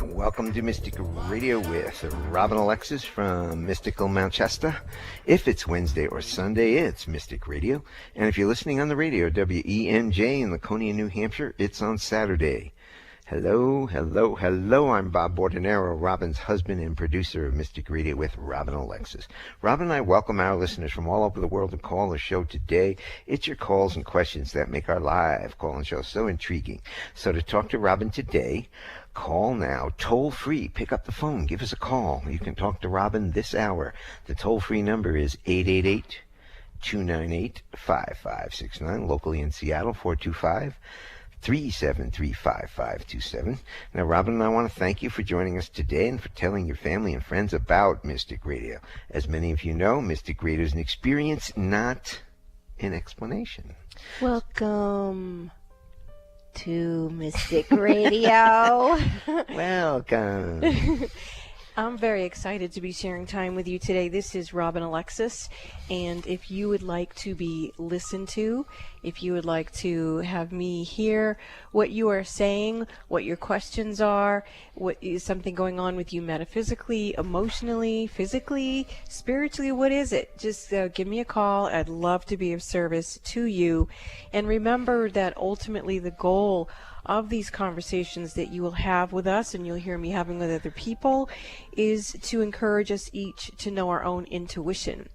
Welcome to Mystic Radio with Robin Alexis from Mystical Mount Shasta. If it's Wednesday or Sunday, it's Mystic Radio. And if you're listening on the radio, WENJ in Laconia, New Hampshire, it's on Saturday. Hello, hello, hello. I'm Bob Bordenero, Robin's husband and producer of Mystic Radio with Robin Alexis. Robin and I welcome our listeners from all over the world to call the show today. It's your calls and questions that make our live call-in show so intriguing. So to talk to Robin today, call now, toll free. Pick up the phone. Give us a call. You can talk to Robin this hour. The toll-free number is 888-298-5569. Locally in Seattle, 425-373-5527. Now, Robin and I want to thank you for joining us today and for telling your family and friends about Mystic Radio. As many of you know, Mystic Radio is an experience, not an explanation. Welcome to Mystic Radio. Welcome. I'm very excited to be sharing time with you today. This is Robin Alexis, and if you would like to be listened to, if you would like to have me hear what you are saying, what your questions are, what is something going on with you metaphysically, emotionally, physically, spiritually, what is it? Just give me a call. I'd love to be of service to you. And remember that ultimately the goal of these conversations that you will have with us and you'll hear me having with other people is to encourage us each to know our own intuition.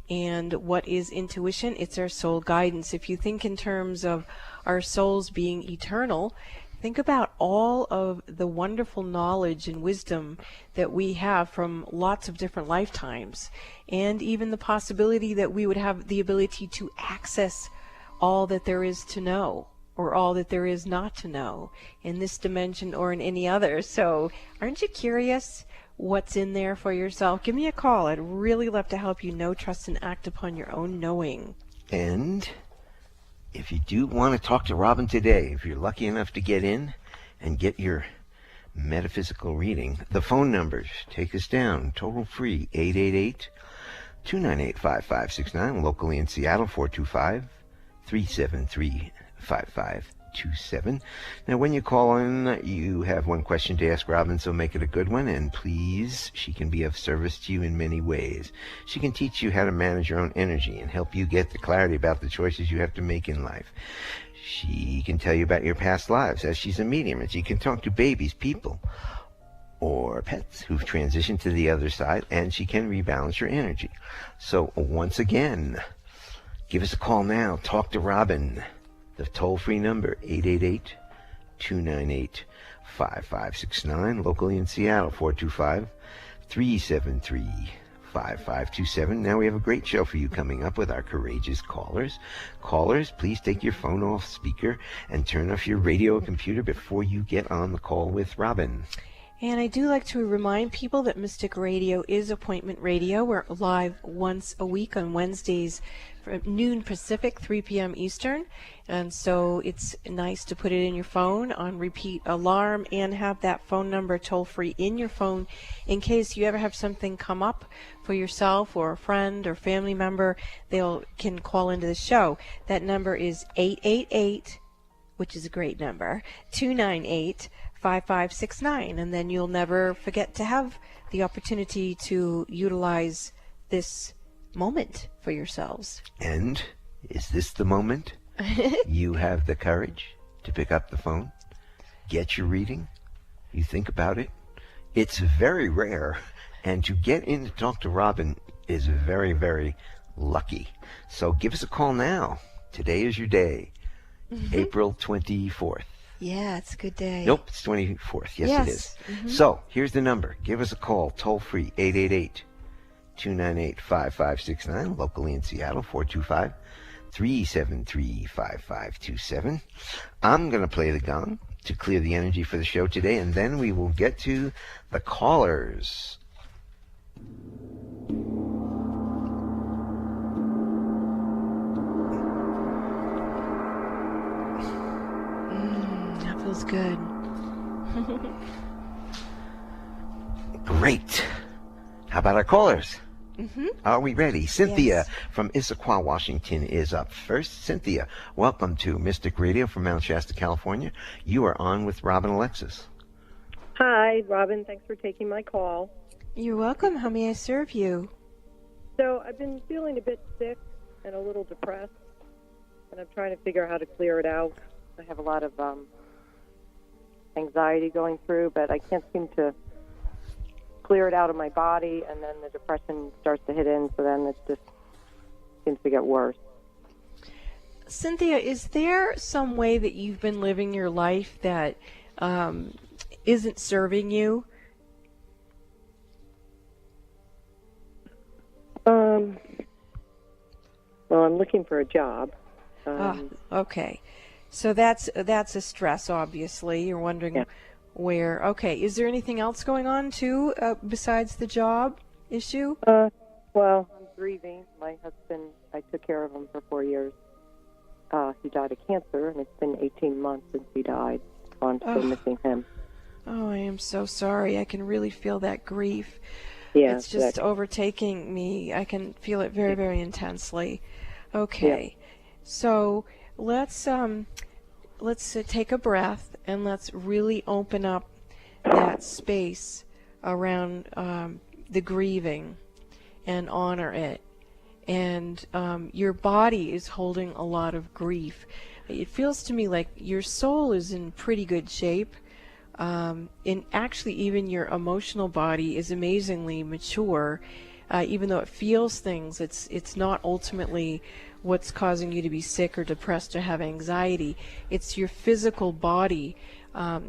And what is intuition? It's our soul guidance. If you think in terms of our souls being eternal, think about all of the wonderful knowledge and wisdom that we have from lots of different lifetimes, and even the possibility that we would have the ability to access all that there is to know, or all that there is not to know in this dimension or in any other. So aren't you curious what's in there for yourself? Give me a call. I'd really love to help you know, trust, and act upon your own knowing. And if you do want to talk to Robin today, if you're lucky enough to get in and get your metaphysical reading, the phone numbers, take us down, total free, 888-298-5569, locally in Seattle, 425-373-5527. Now, when you call in, you have one question to ask Robin, so make it a good one. And please, she can be of service to you in many ways. She can teach you how to manage your own energy and help you get the clarity about the choices you have to make in life. She can tell you about your past lives, as she's a medium, and she can talk to babies, people, or pets who've transitioned to the other side, and she can rebalance your energy. So once again, give us a call now. Talk to Robin. The toll-free number, 888-298-5569, locally in Seattle, 425-373-5527. Now we have a great show for you coming up with our courageous callers. Callers, please take your phone off speaker and turn off your radio or computer before you get on the call with Robin. And I do like to remind people that Mystic Radio is appointment radio. We're live once a week on Wednesdays from noon Pacific, 3 p.m. Eastern. And so it's nice to put it in your phone on repeat alarm and have that phone number toll free in your phone in case you ever have something come up for yourself or a friend or family member. They can call into the show. That number is 888, which is a great number, 298-5569, and then you'll never forget to have the opportunity to utilize this moment for yourselves. And is this the moment you have the courage to pick up the phone, get your reading, you think about it? It's very rare, and to get in to talk to Robin is very, very lucky. So give us a call now. Today is your day. April 24th. Yeah, it's a good day. Nope, it's 24th. Yes, it is. Mm-hmm. So here's the number. Give us a call, toll free, 888-298-5569, locally in Seattle, 425-373-5527. I'm going to play the gong to clear the energy for the show today, and then we will get to the callers. That feels good. Great. How about our callers? Are we ready? Cynthia Yes. from Issaquah, Washington is up first. Cynthia, welcome to Mystic Radio from Mount Shasta, California. You are on with Robin Alexis. Hi, Robin. Thanks for taking my call. You're welcome. How may I serve you? So I've been feeling a bit sick and a little depressed, and I'm trying to figure out how to clear it out. I have a lot of anxiety going through, but I can't seem to clear it out of my body, and then the depression starts to hit in, so then it just seems to get worse. Cynthia, is there some way that you've been living your life that isn't serving you? Well, I'm looking for a job. Okay. So that's a stress, obviously. You're wondering where. Okay. Is there anything else going on, too, besides the job issue? Well, I'm grieving. My husband, I took care of him for 4 years. He died of cancer, and it's been 18 months since he died. So I'm still missing him. Oh, I am so sorry. I can really feel that grief. Yeah, it's just overtaking me. I can feel it very, very intensely. Okay. Yeah. So let's take a breath and let's really open up that space around the grieving and honor it. And your body is holding a lot of grief. It feels to me like your soul is in pretty good shape. And actually, even your emotional body is amazingly mature. Even though it feels things, it's not ultimately what's causing you to be sick or depressed or have anxiety. It's your physical body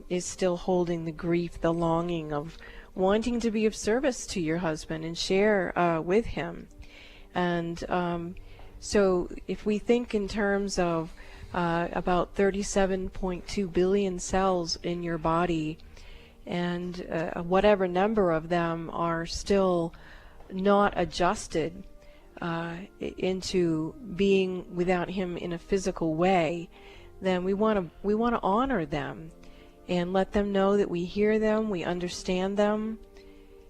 is still holding the grief, the longing of wanting to be of service to your husband and share with him. And so if we think in terms of about 37.2 billion cells in your body, and whatever number of them are still not adjusted into being without him in a physical way, then we want to honor them and let them know that we hear them, we understand them.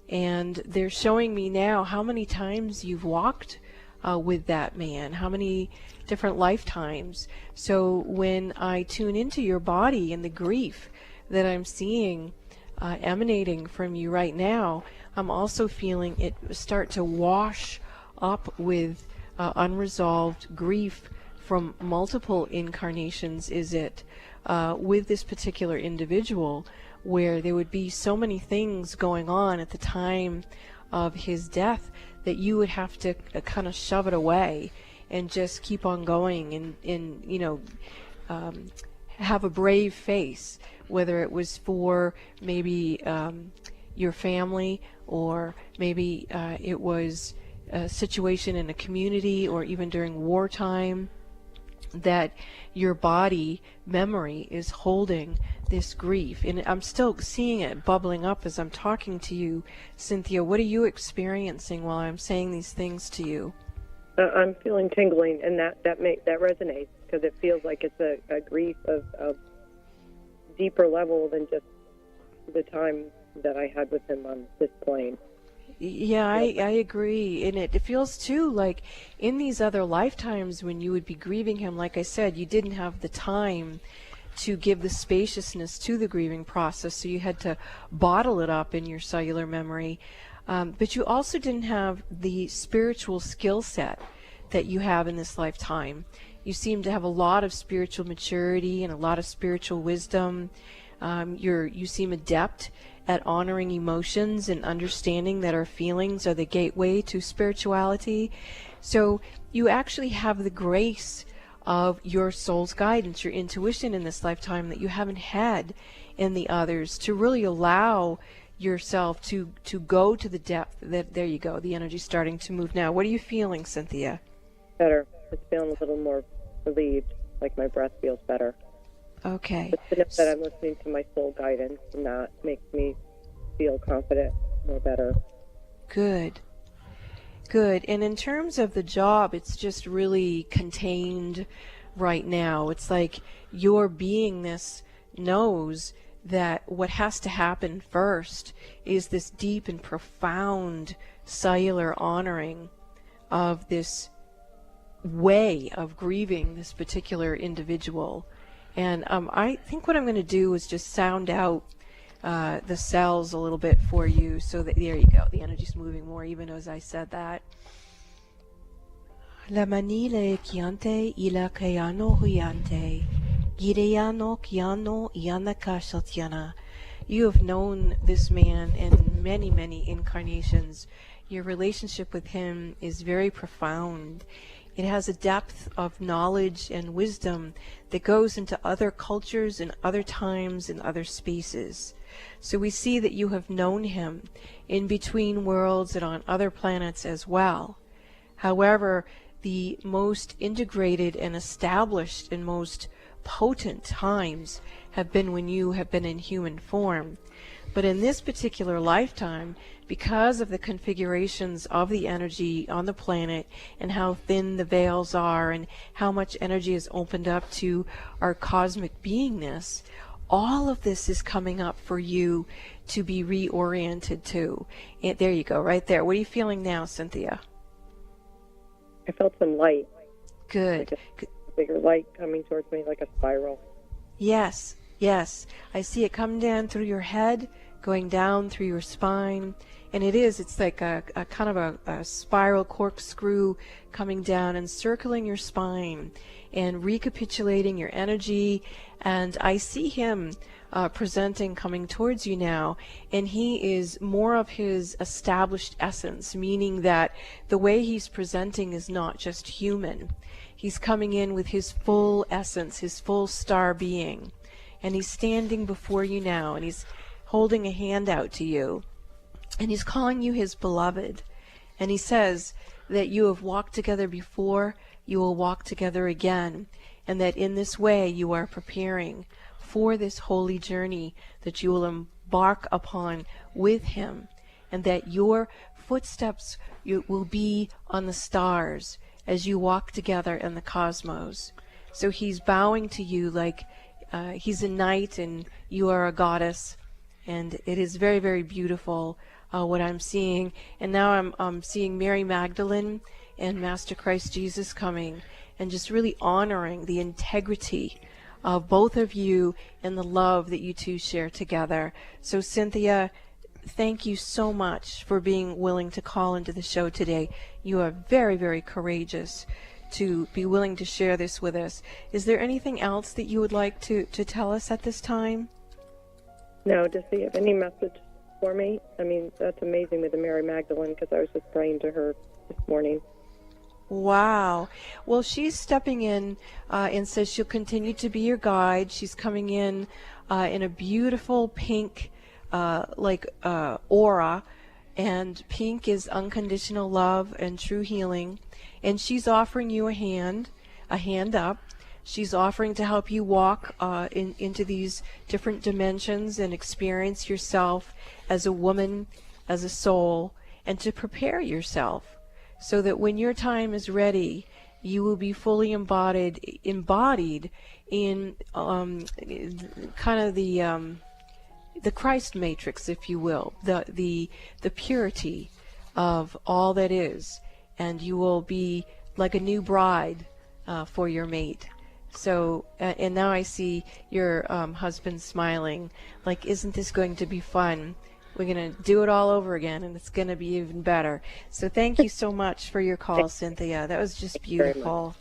And they're showing me now how many times you've walked with that man, how many different lifetimes. So when I tune into your body and the grief that I'm seeing emanating from you right now, I'm also feeling it start to wash up with unresolved grief from multiple incarnations, is it, with this particular individual, where there would be so many things going on at the time of his death that you would have to kind of shove it away and just keep on going and have a brave face, whether it was for maybe your family, or maybe it was a situation in a community, or even during wartime, that your body memory is holding this grief. And I'm still seeing it bubbling up as I'm talking to you, Cynthia. What are you experiencing while I'm saying these things to you? I'm feeling tingling, and that resonates, because it feels like it's a grief of deeper level than just the time that I had with him on this plane. Yeah, I agree. And it feels too like in these other lifetimes when you would be grieving him, like I said, you didn't have the time to give the spaciousness to the grieving process, so you had to bottle it up in your cellular memory. But you also didn't have the spiritual skill set that you have in this lifetime. You seem to have a lot of spiritual maturity and a lot of spiritual wisdom. You seem adept at honoring emotions and understanding that our feelings are the gateway to spirituality. So you actually have the grace of your soul's guidance, your intuition in this lifetime that you haven't had in the others, to really allow yourself to go to the depth. That there you go, the energy's starting to move now. What are you feeling, Cynthia? Better. Just feeling a little more relieved, like my breath feels better. Okay. It's enough that I'm listening to my soul guidance, and that makes me feel confident, more better. Good. Good. And in terms of the job, it's just really contained right now. It's like your beingness knows that what has to happen first is this deep and profound cellular honoring of this way of grieving this particular individual. And I think what I'm going to do is just sound out the cells a little bit for you, so that, there you go, the energy's moving more even as I said that. La manile chiante ila kayano huyante, gireyano kiano ianaka shaltiana. You have known this man in many, many incarnations. Your relationship with him is very profound. It has a depth of knowledge and wisdom that goes into other cultures and other times and other spaces. So we see that you have known him in between worlds and on other planets as well. However, the most integrated and established and most potent times have been when you have been in human form. But in this particular lifetime, because of the configurations of the energy on the planet and how thin the veils are and how much energy is opened up to our cosmic beingness, all of this is coming up for you to be reoriented to. And there you go, right there. What are you feeling now, Cynthia? I felt some light. Good. Like a bigger light coming towards me, like a spiral. Yes, yes. I see it come down through your head, going down through your spine. And it's like a kind of a spiral corkscrew coming down and circling your spine and recapitulating your energy. And I see him presenting, coming towards you now, and he is more of his established essence, meaning that the way he's presenting is not just human. He's coming in with his full essence, his full star being, and he's standing before you now, and he's holding a hand out to you, and he's calling you his beloved, and he says that you have walked together before, you will walk together again, and that in this way you are preparing for this holy journey that you will embark upon with him, and that your footsteps will be on the stars as you walk together in the cosmos. So he's bowing to you like he's a knight and you are a goddess, and it is very, very beautiful what I'm seeing. And now I'm seeing Mary Magdalene and Master Christ Jesus coming and just really honoring the integrity of both of you and the love that you two share together. So Cynthia, thank you so much for being willing to call into the show today. You are very, very courageous to be willing to share this with us. Is there anything else that you would like to tell us at this time? No, does he have any message for me? I mean, that's amazing with the Mary Magdalene, because I was just praying to her this morning. Wow. Well, she's stepping in and says she'll continue to be your guide. She's coming in a beautiful pink aura, and pink is unconditional love and true healing. And she's offering you a hand up. She's offering to help you walk into these different dimensions and experience yourself as a woman, as a soul, and to prepare yourself so that when your time is ready, you will be fully embodied in kind of the Christ matrix, if you will, the purity of all that is, and you will be like a new bride for your mate. So, and now I see your husband smiling, like, isn't this going to be fun? We're going to do it all over again, and it's going to be even better. So thank you so much for your call, Cynthia. That was just beautiful.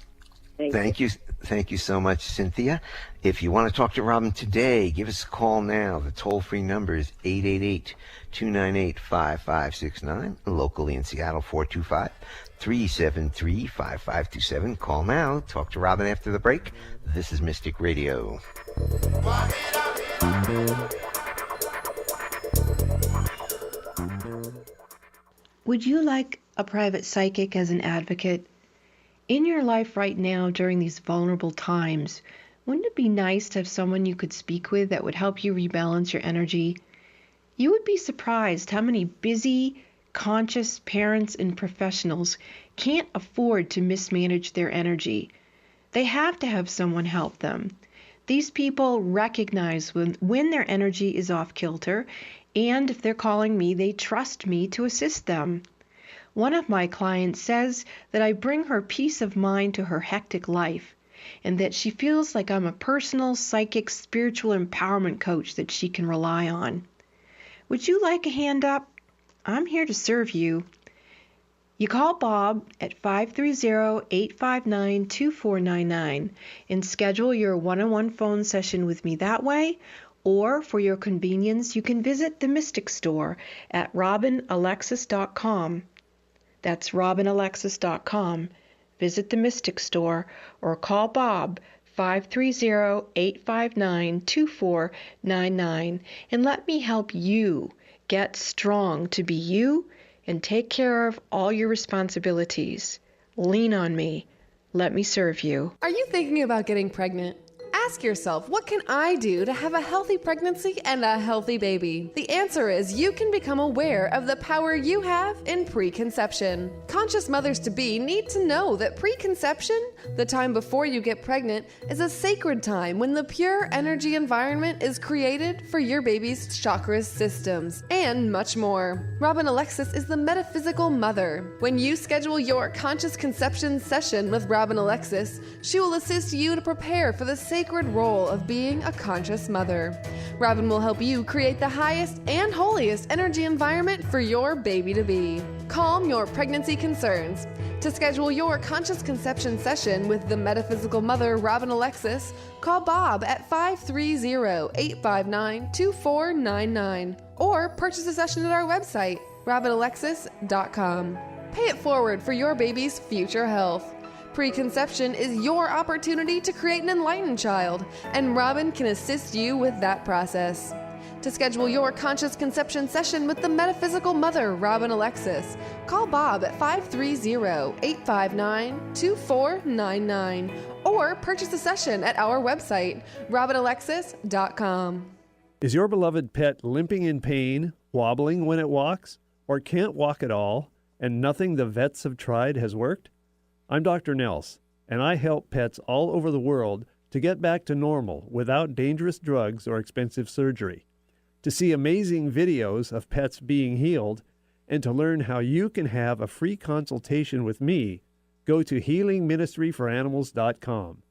Thank you. Thank you so much, Cynthia. If you want to talk to Robin today, give us a call now. The toll-free number is 888-298-5569. Locally in Seattle, 425-373-5527. Call now. Talk to Robin after the break. This is Mystic Radio. Would you like a private psychic as an advocate? In your life right now, during these vulnerable times, wouldn't it be nice to have someone you could speak with that would help you rebalance your energy? You would be surprised how many busy, conscious parents and professionals can't afford to mismanage their energy. They have to have someone help them. These people recognize when their energy is off kilter, and if they're calling me, they trust me to assist them. One of my clients says that I bring her peace of mind to her hectic life, and that she feels like I'm a personal, psychic, spiritual empowerment coach that she can rely on. Would you like a hand up? I'm here to serve you. You call Bob at 530-859-2499 and schedule your one-on-one phone session with me that way, or for your convenience, you can visit the Mystic Store at robinalexis.com. That's robinalexis.com. Visit the Mystic Store or call Bob 530-859-2499 and let me help you get strong to be you and take care of all your responsibilities. Lean on me. Let me serve you. Are you thinking about getting pregnant? Ask yourself, what can I do to have a healthy pregnancy and a healthy baby? The answer is you can become aware of the power you have in preconception. Conscious mothers-to-be need to know that preconception, the time before you get pregnant, is a sacred time when the pure energy environment is created for your baby's chakras systems, and much more. Robin Alexis is the metaphysical mother. When you schedule your conscious conception session with Robin Alexis, she will assist you to prepare for the sacred role of being a conscious mother. Robin will help you create the highest and holiest energy environment for your baby to be. Calm your pregnancy concerns. To schedule your conscious conception session with the metaphysical mother, Robin Alexis, call Bob at 530-859-2499 or purchase a session at our website, robinalexis.com. Pay it forward for your baby's future health. Preconception is your opportunity to create an enlightened child, and Robin can assist you with that process. To schedule your conscious conception session with the metaphysical mother, Robin Alexis, call Bob at 530-859-2499 or purchase a session at our website, robinalexis.com. Is your beloved pet limping in pain, wobbling when it walks, or can't walk at all, and nothing the vets have tried has worked? I'm Dr. Nels, and I help pets all over the world to get back to normal without dangerous drugs or expensive surgery. To see amazing videos of pets being healed and to learn how you can have a free consultation with me, go to healingministryforanimals.com.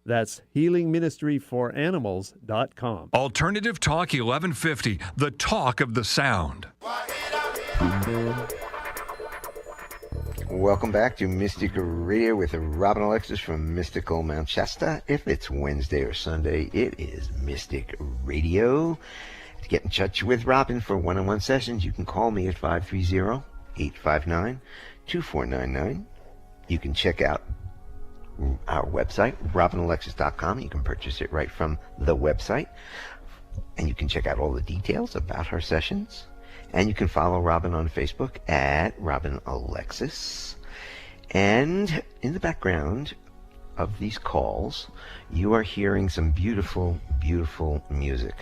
That's healingministryforanimals.com. Alternative Talk 1150, the talk of the sound. Welcome back to Mystic Radio with Robin Alexis from Mystical Mount Shasta. If it's Wednesday or Sunday, it is Mystic Radio. To get in touch with Robin for one-on-one sessions, you can call me at 530-859-2499. You can check out our website, robinalexis.com. You can purchase it right from the website. And you can check out all the details about our sessions. And you can follow Robin on Facebook at Robin Alexis. And in the background of these calls, you are hearing some beautiful, beautiful music.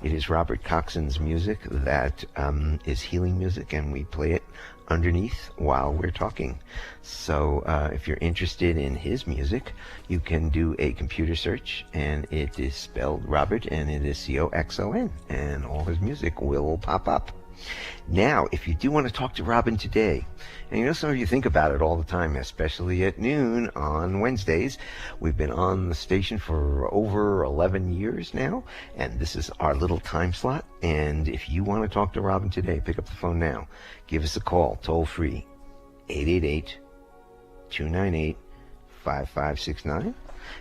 It is Robert Coxon's music that is healing music, and we play it underneath while we're talking. So if you're interested in his music, you can do a computer search, and it is spelled Robert, and it is Coxon, and all his music will pop up. Now, if you do want to talk to Robin today, and you know some of you think about it all the time, especially at noon on Wednesdays. We've been on the station for over 11 years now, and this is our little time slot. And if you want to talk to Robin today, pick up the phone now. Give us a call, toll free, 888-298-5569.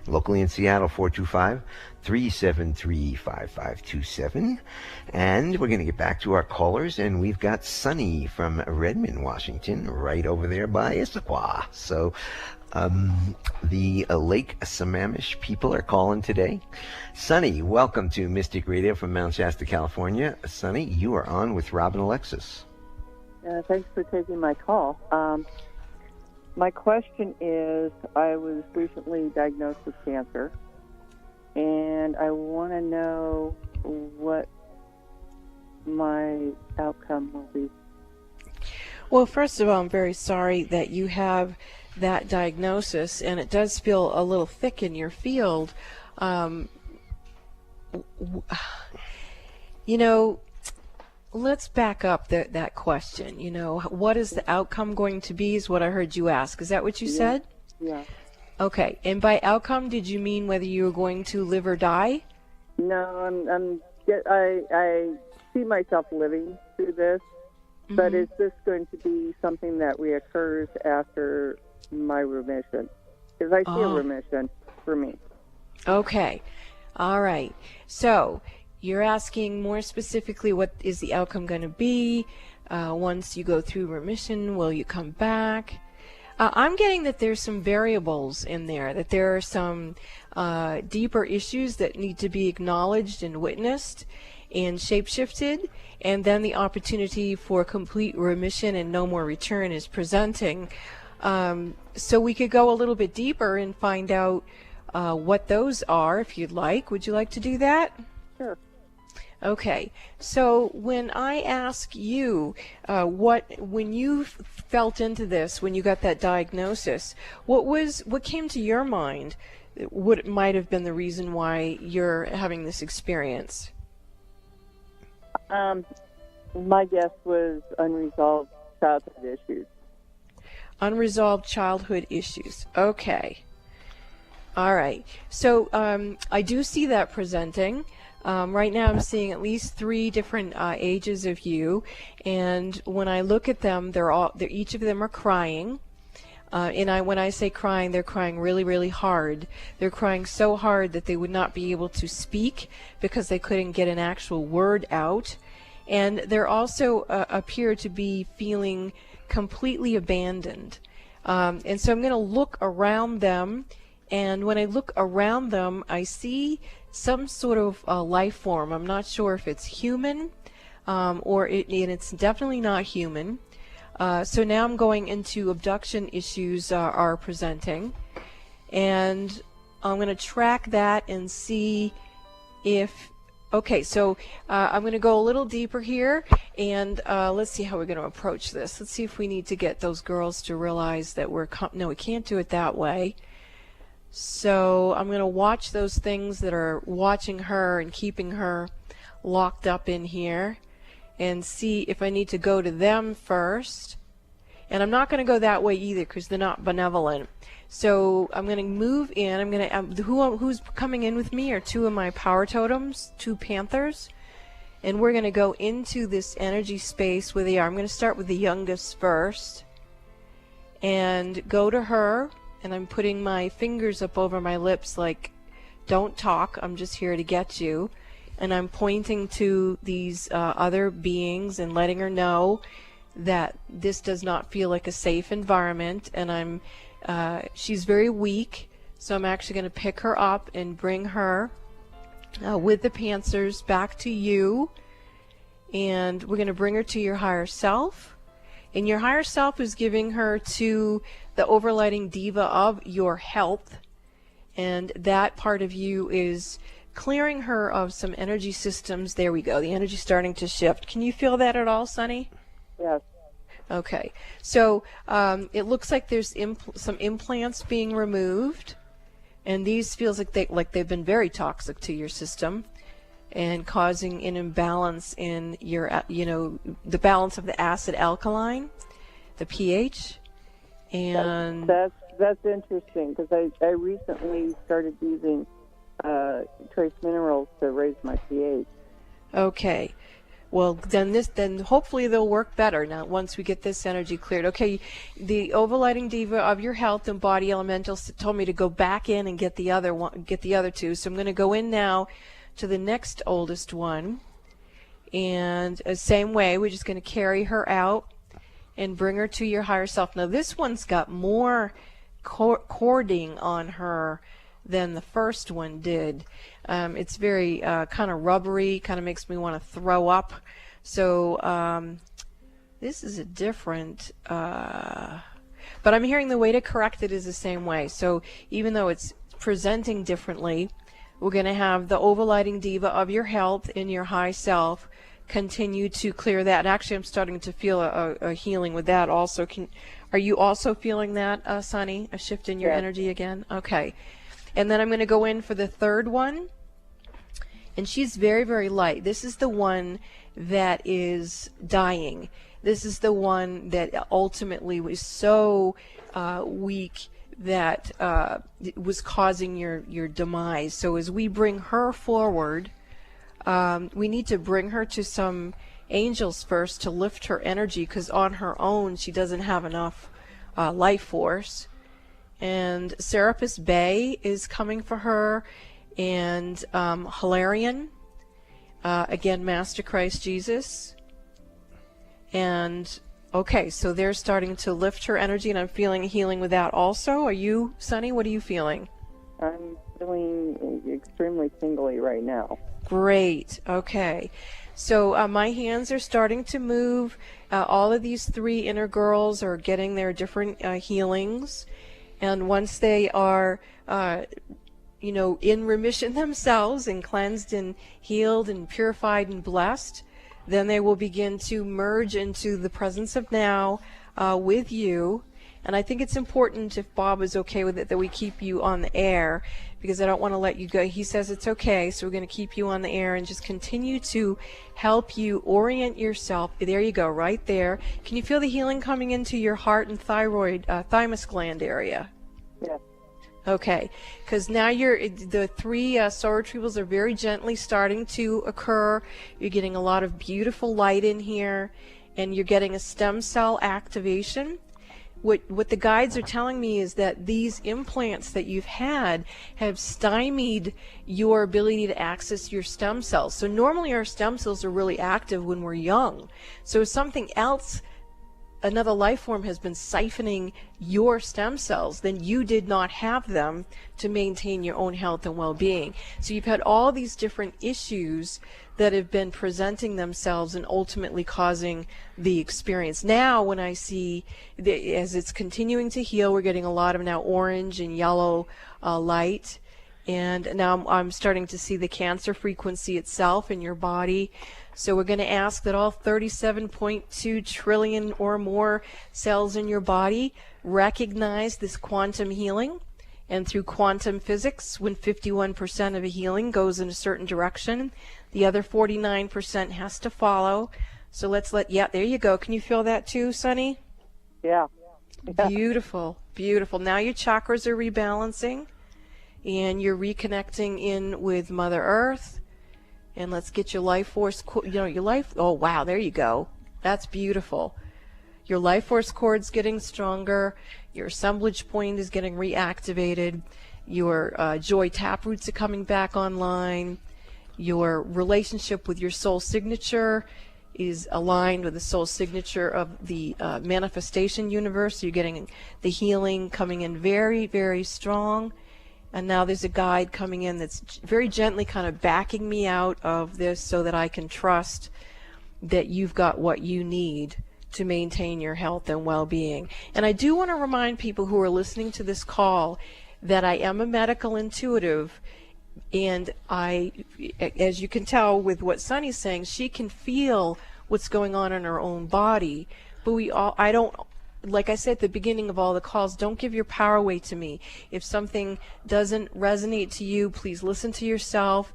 Locally in Seattle, 425-373-5527. And we're going to get back to our callers, and we've got Sunny from Redmond, Washington, right over there by Issaquah. So the Lake Sammamish people are calling today. Sunny, welcome to Mystic Radio from Mount Shasta, California. Sunny, you are on with Robin Alexis. Thanks for taking my call. My question is, I was recently diagnosed with cancer, and I want to know what my outcome will be. Well, first of all, I'm very sorry that you have that diagnosis, and it does feel a little thick in your field. You know, let's back up that question. You know, what is the outcome going to be is what I heard you ask. Is that what you said? Yeah. Okay. And by outcome, did you mean whether you were going to live or die? No, I see myself living through this, but is this going to be something that reoccurs after my remission? Because I see a remission for me. Okay. All right. So you're asking more specifically, what is the outcome going to be? Once you go through remission, will you come back? I'm getting that there's some variables in there, that there are some deeper issues that need to be acknowledged and witnessed and shapeshifted, and then the opportunity for complete remission and no more return is presenting. So we could go a little bit deeper and find out what those are, if you'd like. Would you like to do that? Sure. Okay, so when I ask you when you felt into this, when you got that diagnosis, what came to your mind? What might have been the reason why you're having this experience? My guess was unresolved childhood issues. Unresolved childhood issues. Okay. All right. So I do see that presenting. Right now I'm seeing at least 3 different ages of you, and when I look at them, each of them are crying. When I say crying, they're crying really, really hard. They're crying so hard that they would not be able to speak because they couldn't get an actual word out. And they're also appear to be feeling completely abandoned. And so I'm going to look around them, and when I look around them, I see some sort of life form. I'm not sure if it's human, and it's definitely not human. So now I'm going into abduction issues are presenting, and I'm going to track that and see if. Okay, so I'm going to go a little deeper here, and let's see how we're going to approach this. Let's see if we need to get those girls to realize that no, we can't do it that way. So I'm going to watch those things that are watching her and keeping her locked up in here, and see if I need to go to them first. And I'm not going to go that way either because they're not benevolent. So I'm going to move in. I'm going to who's coming in with me are 2 of my power totems, 2 panthers, and we're going to go into this energy space where they are. I'm going to start with the youngest first and go to her, and I'm putting my fingers up over my lips like, don't talk, I'm just here to get you. And I'm pointing to these other beings and letting her know that this does not feel like a safe environment, and she's very weak, so I'm actually going to pick her up and bring her with the panthers back to you, and we're going to bring her to your higher self, and your higher self is giving her to the overlighting diva of your health, and that part of you is clearing her of some energy systems. There we go, the energy's starting to shift. Can you feel that at all, Sunny? Yes. Okay, so it looks like there's some implants being removed, and these feels like they've been very toxic to your system and causing an imbalance in your, the balance of the acid alkaline, the pH, and that's interesting because I recently started using trace minerals to raise my pH. Okay. Well, then hopefully they'll work better now once we get this energy cleared. Okay, the overlighting diva of your health and body elemental told me to go back in and get the other 2. So I'm going to go in now to the next oldest one, and same way, we're just going to carry her out and bring her to your higher self. Now this one's got more cording on her than the first one did. It's very kind of rubbery, kind of makes me want to throw up. So this is a different, but I'm hearing the way to correct it is the same way. So even though it's presenting differently, we're going to have the overlighting diva of your health in your high self continue to clear that. And actually I'm starting to feel a healing with that also. Are you also feeling that, Sunny, a shift in your energy again? Okay. And then I'm going to go in for the third one, And she's very, very light. This is the one that is dying. This is the one that ultimately was so weak that it was causing your demise. So as we bring her forward, we need to bring her to some angels first to lift her energy, because on her own she doesn't have enough life force. And Serapis Bay is coming for her, and Hilarion, again, Master Christ Jesus. And okay, so they're starting to lift her energy, and I'm feeling healing with that also. Are you, Sunny? What are you feeling? I'm feeling extremely tingly right now. Great. Okay. So my hands are starting to move. All of these 3 inner girls are getting their different healings. And once they are, in remission themselves and cleansed and healed and purified and blessed, then they will begin to merge into the presence of now with you. And I think it's important, if Bob is okay with it, that we keep you on the air, because I don't want to let you go. He says it's okay, so we're going to keep you on the air and just continue to help you orient yourself. There you go, right there. Can you feel the healing coming into your heart and thymus gland area? Yes. Okay, because now the 3 soul retrievals are very gently starting to occur. You're getting a lot of beautiful light in here, and you're getting a stem cell activation. What the guides are telling me is that these implants that you've had have stymied your ability to access your stem cells. So normally our stem cells are really active when we're young. So if something else, another life form, has been siphoning your stem cells, then you did not have them to maintain your own health and well-being. So you've had all these different issues that have been presenting themselves and ultimately causing the experience. Now when I see, as it's continuing to heal, we're getting a lot of now orange and yellow light. And now I'm starting to see the cancer frequency itself in your body. So we're going to ask that all 37.2 trillion or more cells in your body recognize this quantum healing. And through quantum physics, when 51% of a healing goes in a certain direction, the other 49% has to follow. So yeah, there you go. Can you feel that too, Sunny? Yeah. Beautiful, beautiful. Now your chakras are rebalancing, and you're reconnecting in with Mother Earth. And let's get your life force, oh wow, there you go. That's beautiful. Your life force cord's getting stronger. Your assemblage point is getting reactivated. Your joy taproots are coming back online. Your relationship with your soul signature is aligned with the soul signature of the manifestation universe. So you're getting the healing coming in very, very strong. And now there's a guide coming in that's very gently kind of backing me out of this so that I can trust that you've got what you need to maintain your health and well-being. And I do want to remind people who are listening to this call that I am a medical intuitive, and as you can tell with what Sunny's saying, she can feel what's going on in her own body. But I don't, like I said at the beginning of all the calls, don't give your power away to me. If something doesn't resonate to you, please listen to yourself,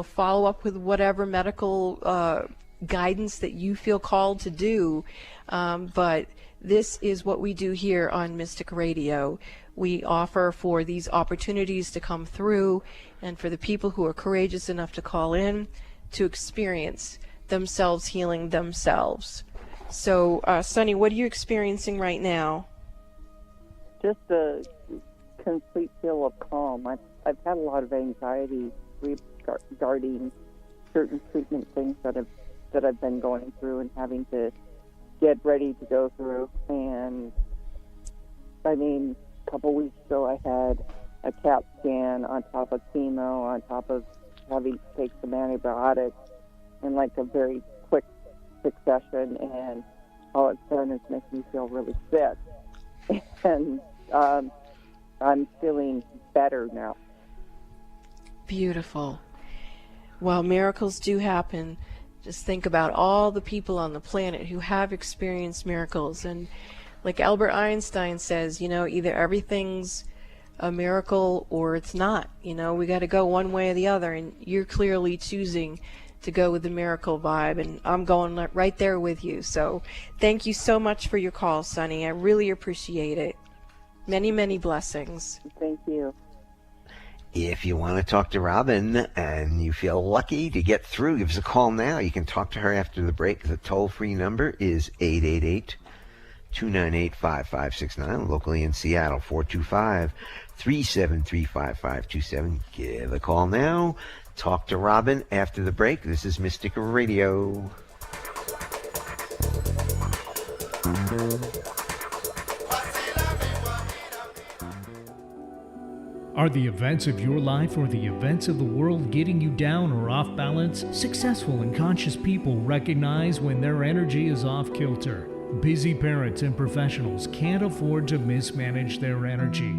follow up with whatever medical guidance that you feel called to do. But this is what we do here on Mystic Radio. We offer for these opportunities to come through, and for the people who are courageous enough to call in to experience themselves healing themselves. So, Sunny, what are you experiencing right now? Just a complete feel of calm. I've had a lot of anxiety regarding certain treatment things that I've been going through and having to get ready to go through. And I mean, a couple weeks ago I had a CAT scan on top of chemo, on top of having to take some antibiotics in like a very quick succession, and all it's done is make me feel really sick. And I'm feeling better now. Beautiful. Well, miracles do happen. Just think about all the people on the planet who have experienced miracles. And like Albert Einstein says, either everything's a miracle or it's not. You know, we got to go one way or the other, and you're clearly choosing to go with the miracle vibe, and I'm going right there with you. So thank you so much for your call, Sonny. I really appreciate it. Many, many blessings. Thank you. If you want to talk to Robin and you feel lucky to get through, give us a call now. You can talk to her after the break. The toll-free number is 888-298-5569. Locally in Seattle, 425-373-5527. Give a call now. Talk to Robin after the break. This is Mystic Radio. Are the events of your life or the events of the world getting you down or off balance? Successful and conscious people recognize when their energy is off kilter. Busy parents and professionals can't afford to mismanage their energy.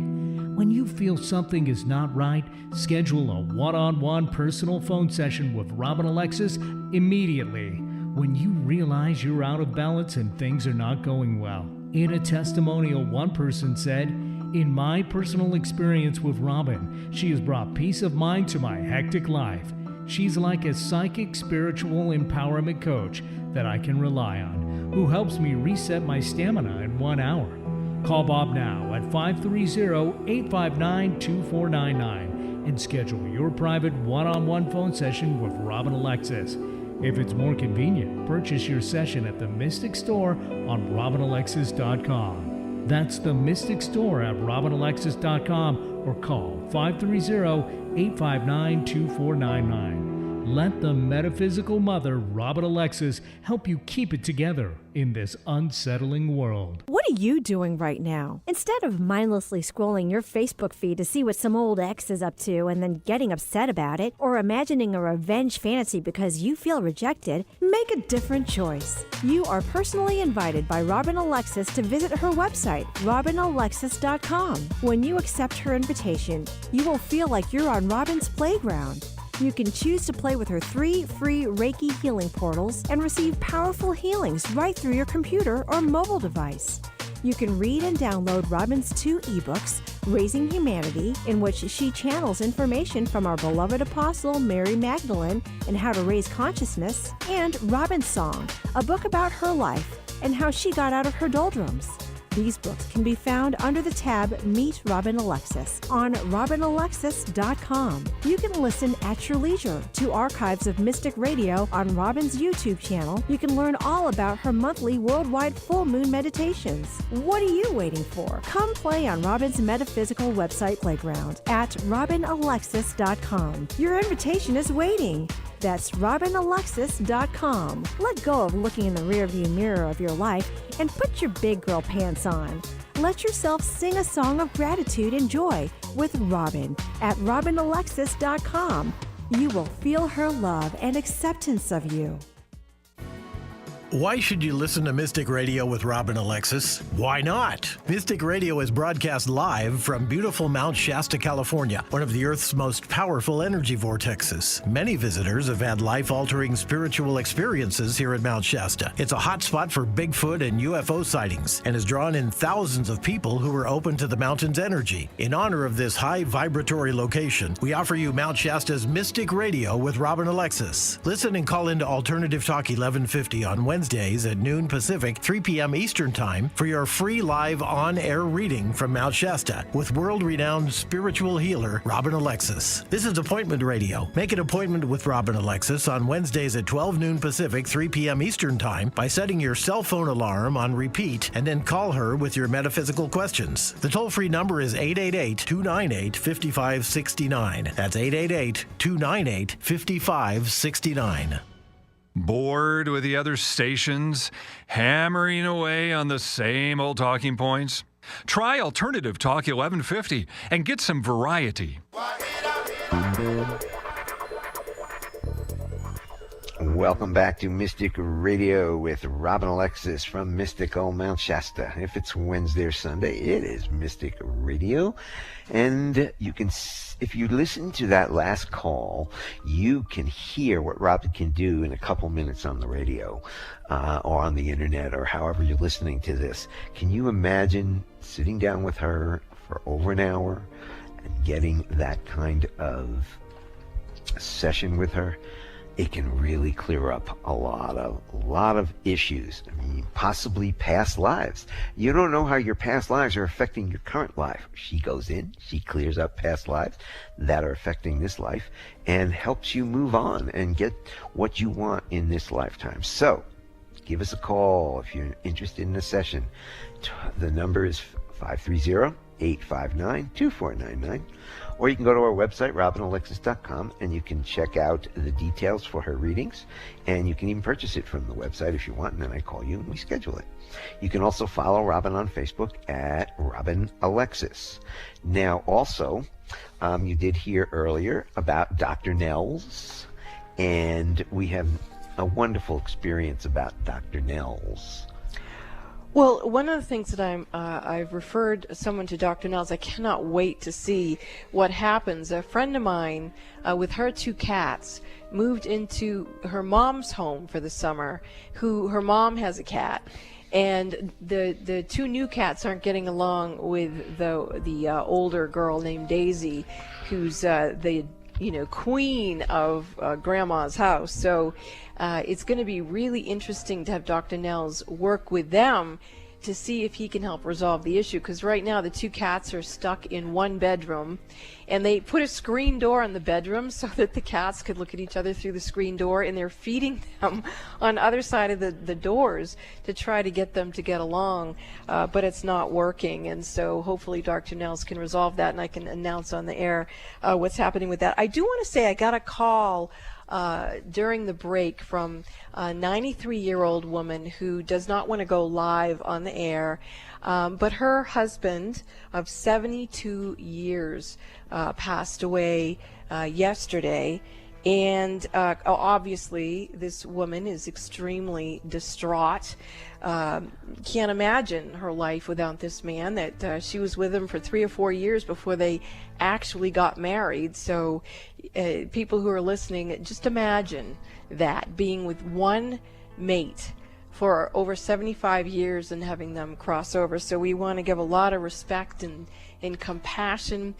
When you feel something is not right, schedule a one-on-one personal phone session with Robin Alexis immediately when you realize you're out of balance and things are not going well. In a testimonial, one person said, "In my personal experience with Robin, she has brought peace of mind to my hectic life. She's like a psychic spiritual empowerment coach that I can rely on, who helps me reset my stamina in 1 hour." Call Bob now at 530-859-2499 and schedule your private one-on-one phone session with Robin Alexis. If it's more convenient, purchase your session at the Mystic Store on RobinAlexis.com. That's the Mystic Store at RobinAlexis.com or call 530-859-2499. Let the metaphysical mother, Robin Alexis, help you keep it together in this unsettling world. What are you doing right now? Instead of mindlessly scrolling your Facebook feed to see what some old ex is up to and then getting upset about it, or imagining a revenge fantasy because you feel rejected, make a different choice. You are personally invited by Robin Alexis to visit her website, RobinAlexis.com. When you accept her invitation, you will feel like you're on Robin's playground. You can choose to play with her 3 free Reiki healing portals and receive powerful healings right through your computer or mobile device. You can read and download Robin's 2 ebooks, Raising Humanity, in which she channels information from our beloved apostle Mary Magdalene and how to raise consciousness, and Robin's Song, a book about her life and how she got out of her doldrums. These books can be found under the tab Meet Robin Alexis on RobinAlexis.com. You can listen at your leisure to archives of Mystic Radio on Robin's YouTube channel. You can learn all about her monthly worldwide full moon meditations. What are you waiting for? Come play on Robin's metaphysical website playground at RobinAlexis.com. Your invitation is waiting. That's RobinAlexis.com. Let go of looking in the rearview mirror of your life and put your big girl pants on. Let yourself sing a song of gratitude and joy with Robin at RobinAlexis.com. You will feel her love and acceptance of you. Why should you listen to Mystic Radio with Robin Alexis? Why not? Mystic Radio is broadcast live from beautiful Mount Shasta, California, one of the Earth's most powerful energy vortexes. Many visitors have had life-altering spiritual experiences here at Mount Shasta. It's a hot spot for Bigfoot and UFO sightings and has drawn in thousands of people who are open to the mountain's energy. In honor of this high vibratory location, we offer you Mount Shasta's Mystic Radio with Robin Alexis. Listen and call into Alternative Talk 1150 on Wednesdays at noon Pacific, 3 p.m. Eastern Time for your free live on-air reading from Mount Shasta with world-renowned spiritual healer Robin Alexis. This is Appointment Radio. Make an appointment with Robin Alexis on Wednesdays at 12 noon Pacific, 3 p.m. Eastern Time by setting your cell phone alarm on repeat and then call her with your metaphysical questions. The toll-free number is 888-298-5569. That's 888-298-5569. Bored with the other stations, hammering away on the same old talking points? Try Alternative Talk 1150 and get some variety. Welcome back to Mystic Radio with Robin Alexis from Mystical Mount Shasta. If it's Wednesday or Sunday, it is Mystic Radio. And you can, if you listen to that last call, you can hear what Robin can do in a couple minutes on the radio or on the internet or however you're listening to this. Can you imagine sitting down with her for over an hour and getting that kind of session with her, it can really clear up a lot of issues. I mean, possibly past lives. You don't know how your past lives are affecting your current life. She goes in, she clears up past lives that are affecting this life and helps you move on and get what you want in this lifetime. So, give us a call if you're interested in a session. The number is 530-859-2499. Or you can go to our website, robinalexis.com, and you can check out the details for her readings. And you can even purchase it from the website if you want, and then I call you and we schedule it. You can also follow Robin on Facebook at Robin Alexis. Now, also, you did hear earlier about Dr. Nels, and we have a wonderful experience about Dr. Nels. Well, one of the things that I've referred someone to Dr. Nels. I cannot wait to see what happens. A friend of mine with her 2 cats moved into her mom's home for the summer, her mom has a cat. And the 2 new cats aren't getting along with the older girl named Daisy, who's the queen of Grandma's house. So it's going to be really interesting to have Dr. Nels work with them to see if he can help resolve the issue, because right now the 2 cats are stuck in one bedroom, and they put a screen door on the bedroom so that the cats could look at each other through the screen door, and they're feeding them on the other side of the doors to try to get them to get along, but it's not working. And so hopefully Dr. Nels can resolve that, and I can announce on the air what's happening with that. I do want to say I got a call during the break from a 93-year-old woman who does not want to go live on the air, but her husband of 72 years passed away yesterday. And obviously this woman is extremely distraught. Can't imagine her life without this man, that she was with him for 3 or 4 years before they actually got married. So people who are listening, just imagine that, being with one mate for over 75 years and having them cross over. So we want to give a lot of respect and compassion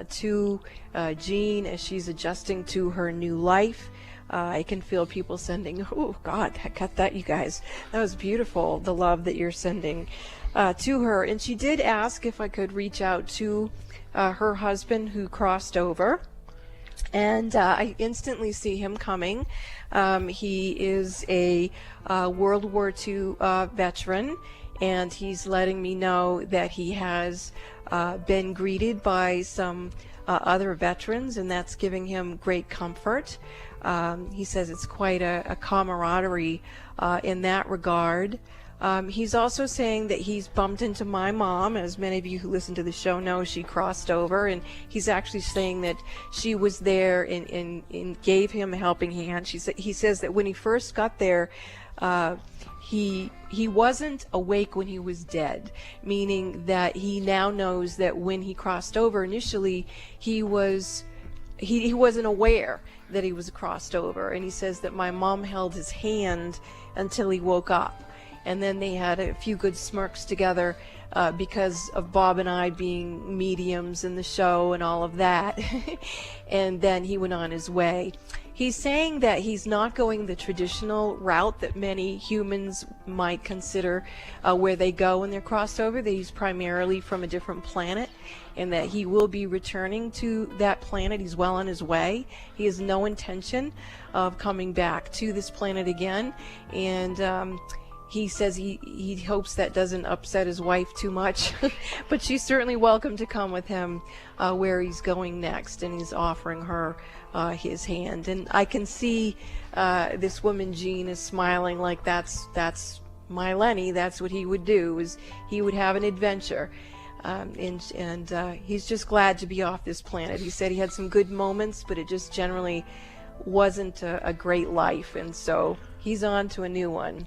to Jean as she's adjusting to her new life. I can feel people sending, oh God, I got that, you guys. That was beautiful, the love that you're sending to her. And she did ask if I could reach out to her husband who crossed over. And I instantly see him coming. He is a World War II veteran, and he's letting me know that he has been greeted by some other veterans, and that's giving him great comfort. He says it's quite a camaraderie in that regard. He's also saying that he's bumped into my mom. As many of you who listen to the show know, she crossed over, and he's actually saying that she was there and gave him a helping hand. He says that when he first got there, he wasn't awake when he was dead, meaning that he now knows that when he crossed over initially, he wasn't aware that he was crossed over. And he says that my mom held his hand until he woke up. And then they had a few good smirks together because of Bob and I being mediums in the show and all of that. And then he went on his way. He's saying that he's not going the traditional route that many humans might consider where they go when they're crossed over, that he's primarily from a different planet, and that he will be returning to that planet. He's well on his way. He has no intention of coming back to this planet again. And he says he hopes that doesn't upset his wife too much, but she's certainly welcome to come with him where he's going next, and he's offering her his hand. And I can see this woman, Jean, is smiling like that's my Lenny. That's what he would do, is he would have an adventure. And he's just glad to be off this planet. He said he had some good moments, but it just generally wasn't a great life, and so he's on to a new one.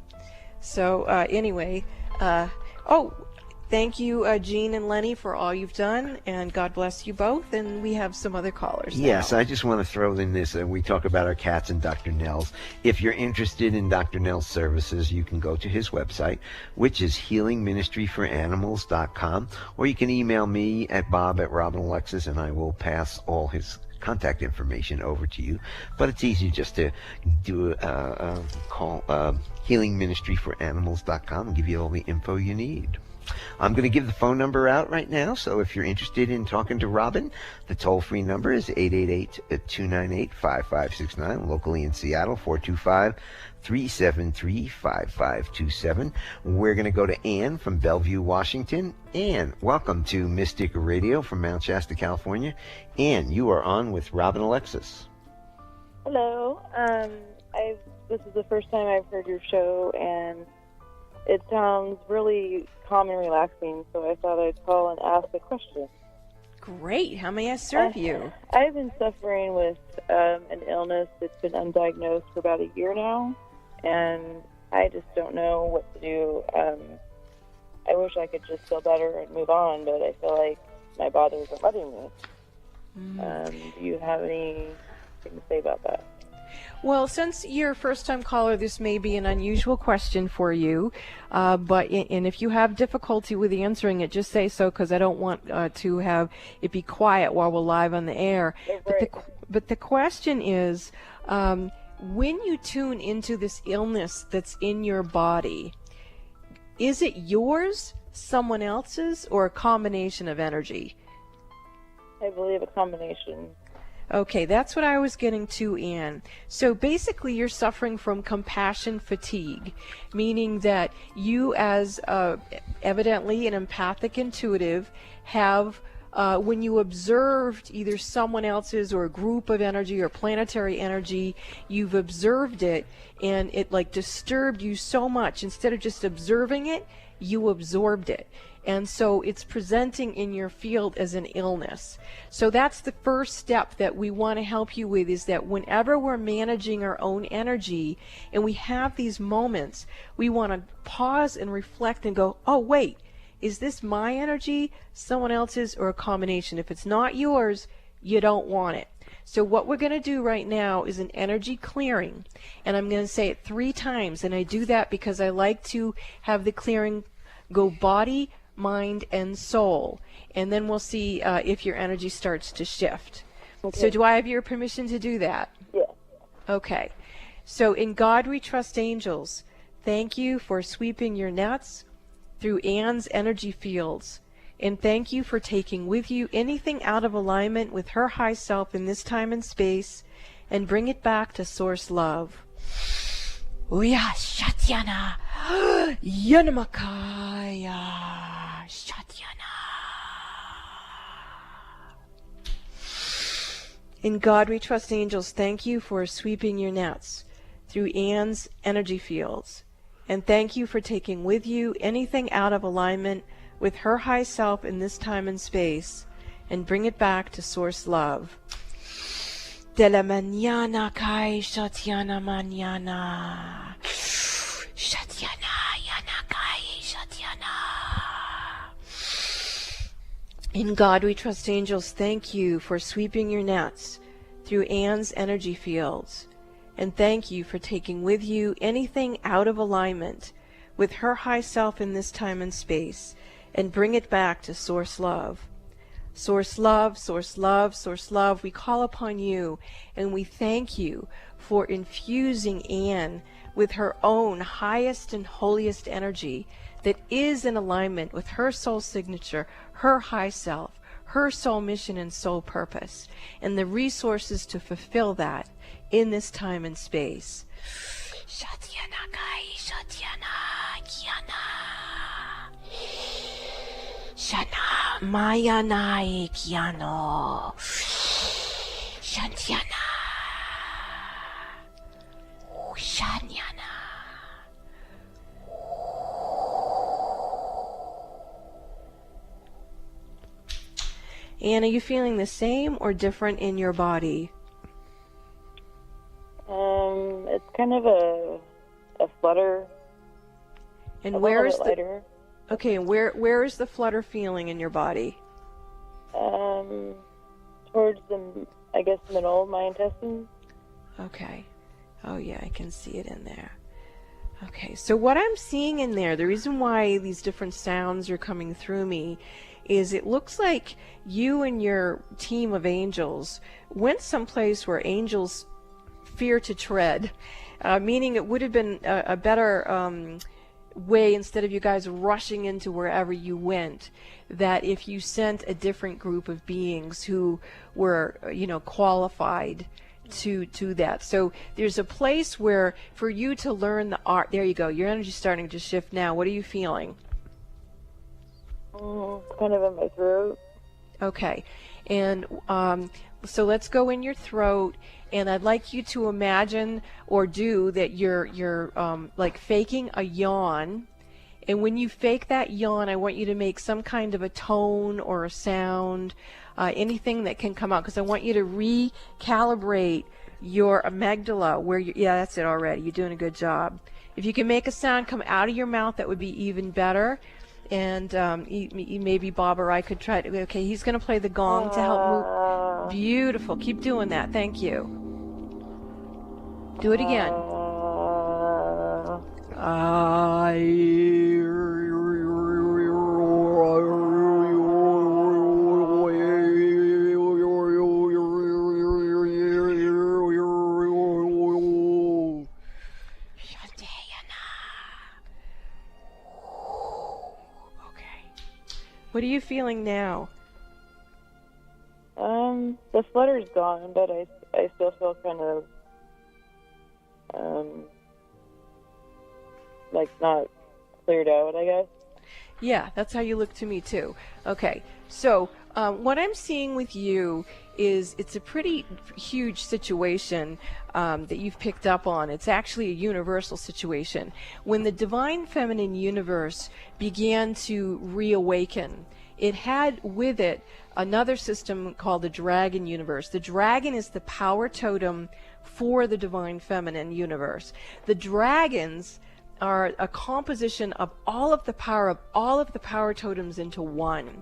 So anyway, thank you, Jean and Lenny, for all you've done, and God bless you both. And we have some other callers Yes, now. I just want to throw in this. We talk about our cats and Dr. Nell's. If you're interested in Dr. Nell's services, you can go to his website, which is healingministryforanimals.com, or you can email me at bob@robinalexis, and I will pass all his contact information over to you. But it's easy just to do call healingministryforanimals.com and give you all the info you need. I'm going to give the phone number out right now, so if you're interested in talking to Robin, the toll-free number is 888-298-5569, locally in Seattle, 425-373-5527. We're going to go to Ann from Bellevue, Washington. Ann, welcome to Mystic Radio from Mount Shasta, California. Ann, you are on with Robin Alexis. Hello. This is the first time I've heard your show, and it sounds really calm and relaxing, so I thought I'd call and ask a question. Great. How may I serve you? I've been suffering with an illness that's been undiagnosed for about a year now, and I just don't know what to do. I wish I could just feel better and move on, but I feel like my body isn't letting me. Do you have anything to say about that? Well, since you're a first-time caller, this may be an unusual question for you, and if you have difficulty with answering it, just say so, because I don't want to have it be quiet while we're live on the air. Right. But the question is, when you tune into this illness that's in your body, is it yours, someone else's, or a combination of energy? I believe a combination. Okay, that's what I was getting to, Ann. So basically you're suffering from compassion fatigue, meaning that you as evidently an empathic intuitive have, when you observed either someone else's or a group of energy or planetary energy, you've observed it and it like disturbed you so much. Instead of just observing it, you absorbed it. And so it's presenting in your field as an illness. So that's the first step that we want to help you with, is that whenever we're managing our own energy and we have these moments, we want to pause and reflect and go, oh, wait, is this my energy, someone else's, or a combination? If it's not yours, you don't want it. So what we're going to do right now is an energy clearing. And I'm going to say it 3 times. And I do that because I like to have the clearing go body, mind, and soul, and then we'll see if your energy starts to shift. Okay. So do I have your permission to do that? Yeah. Okay. So in God we trust, angels, thank you for sweeping your nets through Ann's energy fields, and thank you for taking with you anything out of alignment with her high self in this time and space, and bring it back to source love. Uya Shatyana Yanamakaya Shatyana. In God we trust, angels, thank you for sweeping your nets through Ann's energy fields, and thank you for taking with you anything out of alignment with her high self in this time and space, and bring it back to source love. De la mañana kai Shatyana mañana. Shatyana yana kai Shatyana. In God we trust, angels, thank you for sweeping your nets through Ann's energy fields, and thank you for taking with you anything out of alignment with her high self in this time and space, and bring it back to source love. Source love, source love, source love, we call upon you, and we thank you for infusing Ann with her own highest and holiest energy that is in alignment with her soul signature, her high self, her soul mission and soul purpose, and the resources to fulfill that in this time and space. Shatyana Kai Shatyana Kiana Shana Maya Nai Kiano Shantyana Shanyana. Anne, are you feeling the same or different in your body? It's kind of a flutter. And where is lighter. Okay, and where is the flutter feeling in your body? Towards the, I guess, middle of my intestines. Okay. Oh yeah, I can see it in there. Okay, so what I'm seeing in there, the reason why these different sounds are coming through me is it looks like you and your team of angels went someplace where angels fear to tread, meaning it would have been a better way, instead of you guys rushing into wherever you went, that if you sent a different group of beings who were, qualified to that. So there's a place where for you to learn the art. There you go. Your energy's starting to shift now. What are you feeling? Kind of in my throat. Okay. And so let's go in your throat, and I'd like you to imagine or do that you're like faking a yawn. And when you fake that yawn, I want you to make some kind of a tone or a sound, anything that can come out, because I want you to recalibrate your amygdala where yeah, that's it already. You're doing a good job. If you can make a sound come out of your mouth, that would be even better. And maybe Bob or I could try to. Okay, he's going to play the gong to help move. Beautiful. Keep doing that. Thank you. Do it again. What are you feeling now? The flutter's gone, but I still feel kind of like not cleared out, I guess. Yeah, that's how you look to me too. Okay, so what I'm seeing with you is it's a pretty huge situation that you've picked up on. It's actually a universal situation. When the divine feminine universe began to reawaken, it had with it another system called the dragon universe. The dragon is the power totem for the divine feminine universe. The dragons are a composition of all of the power totems into one.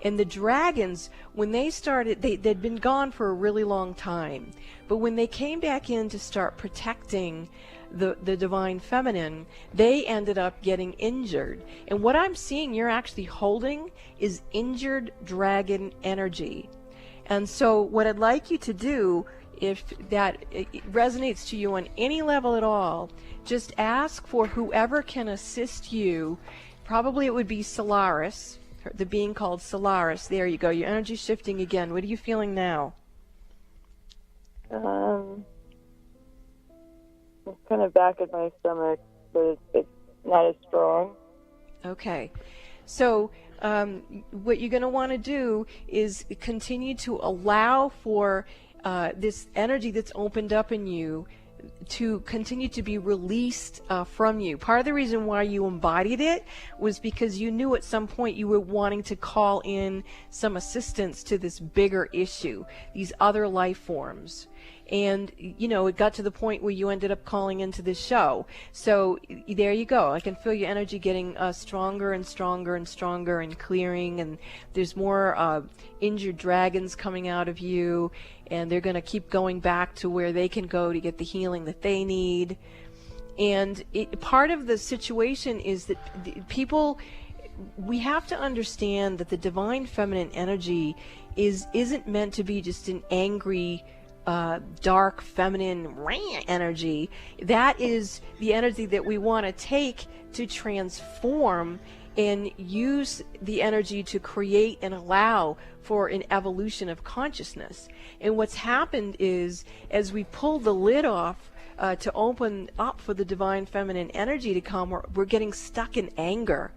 And the dragons, when they started, they'd been gone for a really long time. But when they came back in to start protecting the divine feminine, they ended up getting injured. And what I'm seeing you're actually holding is injured dragon energy. And so what I'd like you to do, if that resonates to you on any level at all, just ask for whoever can assist you. Probably it would be Solaris, the being called Solaris. There you go. Your energy's shifting again. What are you feeling now? It's kind of back in my stomach, but it's not as strong. Okay. So what you're going to want to do is continue to allow for this energy that's opened up in you to continue to be released from you. Part of the reason why you embodied it was because you knew at some point you were wanting to call in some assistance to this bigger issue, these other life forms. And, it got to the point where you ended up calling into this show. So there you go. I can feel your energy getting stronger and stronger and stronger and clearing. And there's more injured dragons coming out of you. And they're going to keep going back to where they can go to get the healing that they need. And part of the situation is that people, we have to understand that the divine feminine energy isn't meant to be just an angry, dark feminine energy. That is the energy that we want to take to transform and use the energy to create and allow for an evolution of consciousness. And what's happened is, as we pull the lid off to open up for the divine feminine energy to come, we're getting stuck in anger,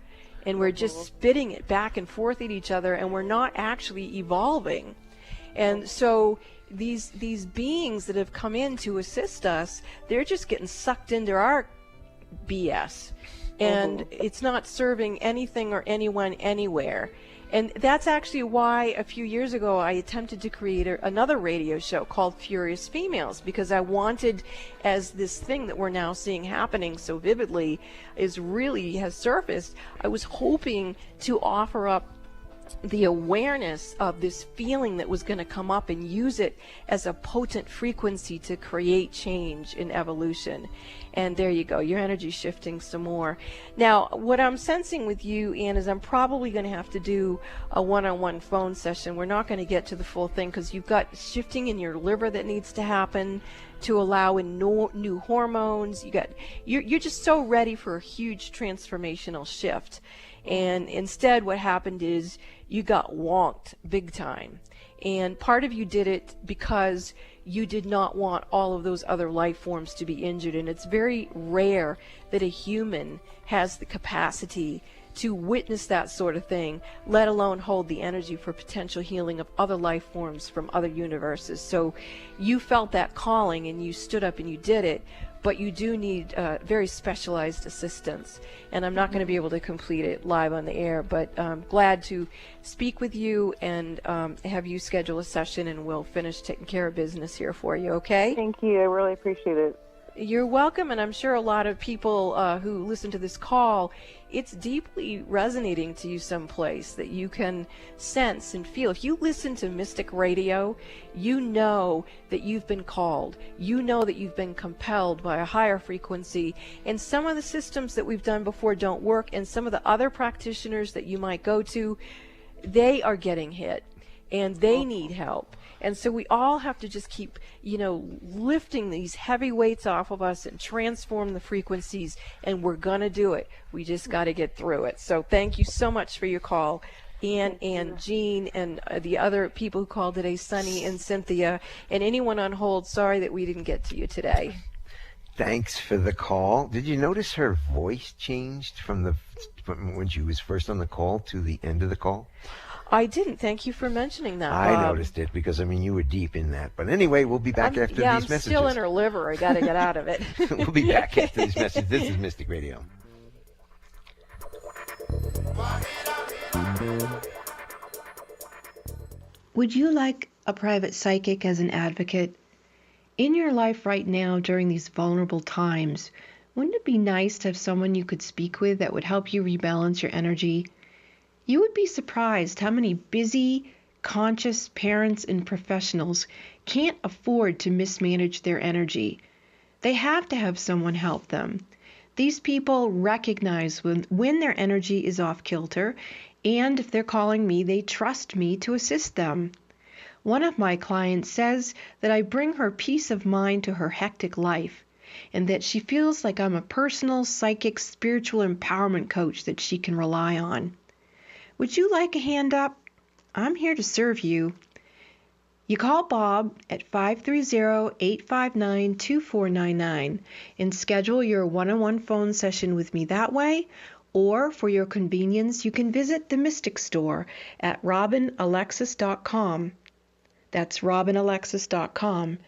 and we're just spitting it back and forth at each other, and we're not actually evolving. And so these beings that have come in to assist us, they're just getting sucked into our BS. And it's not serving anything or anyone anywhere. And that's actually why a few years ago I attempted to create another radio show called Furious Females, because I wanted, as this thing that we're now seeing happening so vividly has surfaced, I was hoping to offer up the awareness of this feeling that was going to come up and use it as a potent frequency to create change in evolution. And there you go, your energy's shifting some more. Now, what I'm sensing with you, Ann, is I'm probably going to have to do a one-on-one phone session. We're not going to get to the full thing because you've got shifting in your liver that needs to happen to allow in new hormones. You're just so ready for a huge transformational shift. And instead what happened is you got wonked big time. And part of you did it because you did not want all of those other life forms to be injured. And it's very rare that a human has the capacity to witness that sort of thing, let alone hold the energy for potential healing of other life forms from other universes. So you felt that calling and you stood up and you did it, but you do need very specialized assistance. And I'm not going to be able to complete it live on the air, but I'm glad to speak with you and have you schedule a session, and we'll finish taking care of business here for you, okay? Thank you. I really appreciate it. You're welcome, and I'm sure a lot of people who listen to this call, it's deeply resonating to you someplace that you can sense and feel. If you listen to Mystic Radio, you know that you've been called. You know that you've been compelled by a higher frequency, and some of the systems that we've done before don't work, and some of the other practitioners that you might go to, they are getting hit, and they need help. And so we all have to just keep, lifting these heavy weights off of us and transform the frequencies, and we're going to do it. We just got to get through it. So thank you so much for your call, Ann and Jean and the other people who called today, Sunny and Cynthia, and anyone on hold. Sorry that we didn't get to you today. Thanks for the call. Did you notice her voice changed from when she was first on the call to the end of the call? I didn't. Thank you for mentioning that, Bob. I noticed it because, you were deep in that. But anyway, we'll be back after these messages. I'm still in her liver. I got to get out of it. We'll be back after these messages. This is Mystic Radio. Would you like a private psychic as an advocate? In your life right now during these vulnerable times, wouldn't it be nice to have someone you could speak with that would help you rebalance your energy? You would be surprised how many busy, conscious parents and professionals can't afford to mismanage their energy. They have to have someone help them. These people recognize when their energy is off kilter, and if they're calling me, they trust me to assist them. One of my clients says that I bring her peace of mind to her hectic life, and that she feels like I'm a personal, psychic, spiritual empowerment coach that she can rely on. Would you like a hand up? I'm here to serve you. You call Bob at 530-859-2499 and schedule your one-on-one phone session with me that way, or for your convenience, you can visit the Mystic Store at robinalexis.com. That's robinalexis.com.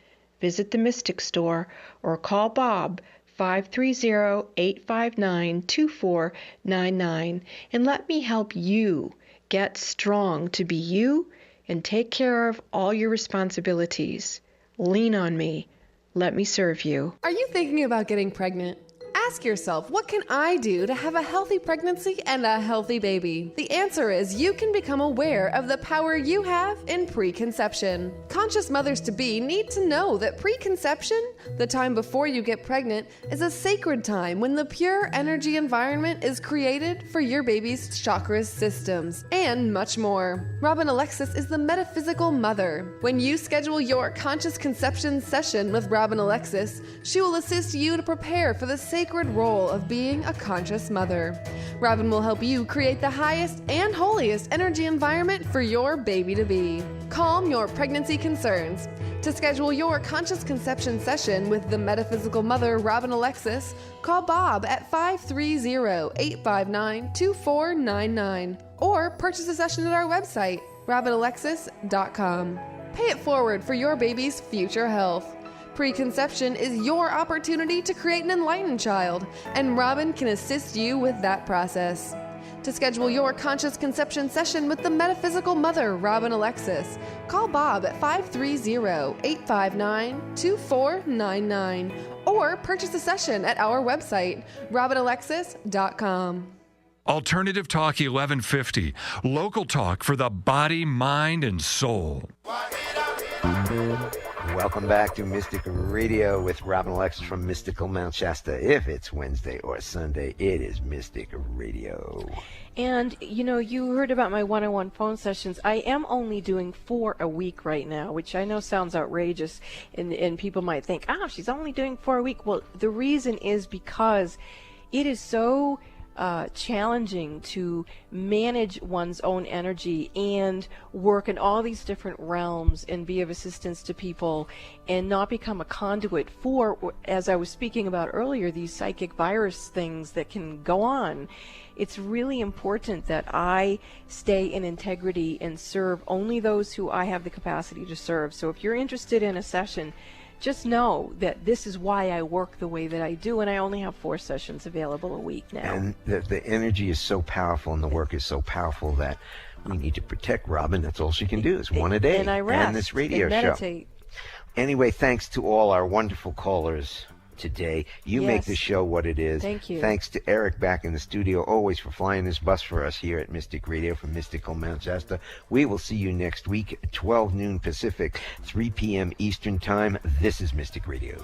Visit the Mystic Store or call Bob 530-859-2499 and let me help you get strong to be you and take care of all your responsibilities. Lean on me. Let me serve you. Are you thinking about getting pregnant? Ask yourself, what can I do to have a healthy pregnancy and a healthy baby? The answer is you can become aware of the power you have in preconception. Conscious mothers-to-be need to know that preconception, the time before you get pregnant, is a sacred time when the pure energy environment is created for your baby's chakras systems, and much more. Robin Alexis is the metaphysical mother. When you schedule your conscious conception session with Robin Alexis, she will assist you to prepare for the sacred role of being a conscious mother. Robin will help you create the highest and holiest energy environment for your baby to be. Calm your pregnancy concerns. To schedule your conscious conception session with the metaphysical mother, Robin Alexis, call Bob at 530-859-2499 or purchase a session at our website, robinalexis.com. Pay it forward for your baby's future health. Preconception is your opportunity to create an enlightened child, and Robin can assist you with that process. To schedule your conscious conception session with the metaphysical mother, Robin Alexis, call Bob at 530-859-2499 or purchase a session at our website, robinalexis.com. Alternative Talk 1150, local talk for the body, mind, and soul. Welcome back to Mystic Radio with Robin Alexis from Mystical Mount Shasta. If it's Wednesday or Sunday, it is Mystic Radio. And, you know, you heard about my one-on-one phone sessions. I am only doing 4 a week right now, which I know sounds outrageous, and people might think, she's only doing 4 a week. Well, the reason is because it is so challenging to manage one's own energy and work in all these different realms and be of assistance to people and not become a conduit for, as I was speaking about earlier, these psychic virus things that can go on. It's really important that I stay in integrity and serve only those who I have the capacity to serve. So if you're interested in a session, just know that this is why I work the way that I do, and I only have 4 sessions available a week now. And the energy is so powerful and the work is so powerful that we need to protect Robin. That's all she can do is 1 a day. And I rest and this radio and meditate. show. Anyway, thanks to all our wonderful callers today. You make the show what it is. Thank you. Thanks to Eric back in the studio, always for flying this bus for us here at Mystic Radio from Mystical Mount Shasta. We will see you next week at 12 noon Pacific, 3 p.m. Eastern Time. This is Mystic Radio.